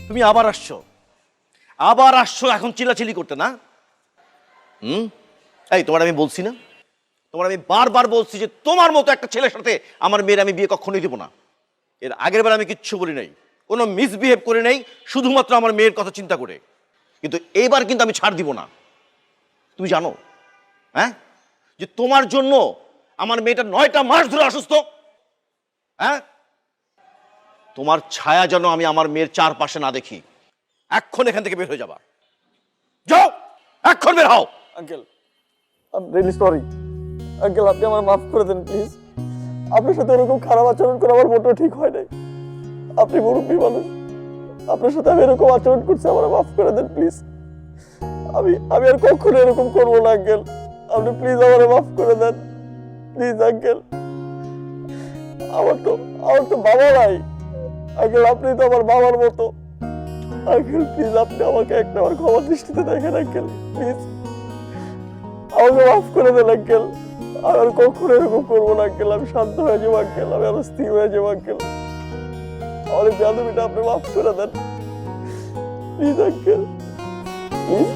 তুমি আবার আসছো এখন চিল্লাচিল্লি করতে না? এই তোমার আমি বলছি না, তোমার আমি বারবার বলছি যে তোমার মতো একটা ছেলের সাথে আমার মেয়ের আমি বিয়ে কখনোই দেবো না। এর আগের বার আমি কিচ্ছু বলি নাই, কোনো মিসবিহেভ করে নাই, শুধুমাত্র আমার মেয়ের কথা চিন্তা করে। কিন্তু এইবার কিন্তু আমি ছাড় দিব না। তুমি জানো হ্যাঁ যে তোমার জন্য আমার মেয়েটা 9টা মাস ধরে অসুস্থ। হ্যাঁ, তোমার ছায়া যেন আমি আমার মেয়ের চারপাশে না দেখি। এখন এখান থেকে বের হয়ে যাবা, যাও এখন বের হও। Uncle I am really sorry uncle, আপনি আমার মাফ করে দেন প্লিজ। আপনার সাথে এরকম খারাপ আচরণ করা আমার মোটেও ঠিক হয় নাই। আপনি মুরব্বী মানুষ, আপনার সাথে আমি এরকম আচরণ করছি, আমার মাফ করে দেন প্লিজ। আমি আর কখনো এরকম করবো না আঙ্কেল, আপনি প্লিজ আমার মাফ করে দেন প্লিজ আঙ্কেল। আমার তো বাবা নাই আঙ্কেল, আপনি তো আমার বাবার মতো আঙ্কেল। প্লিজ আপনি আমাকে একটা আমার ক্ষমার দৃষ্টিতে দেখেন আঙ্কেল, প্লিজ আমাকে মাফ করে দেন আঙ্কেল। আমি আর কখনো এরকম করবো না আঙ্কেল। আমি শান্ত হয়ে যাবো আঙ্কেল, আমি আরো স্থির হয়ে যাবো আঙ্কেল। আমার এই বেয়াদবিটা আপনি মাফ করে দেন প্লিজ আঙ্কেল, প্লিজ।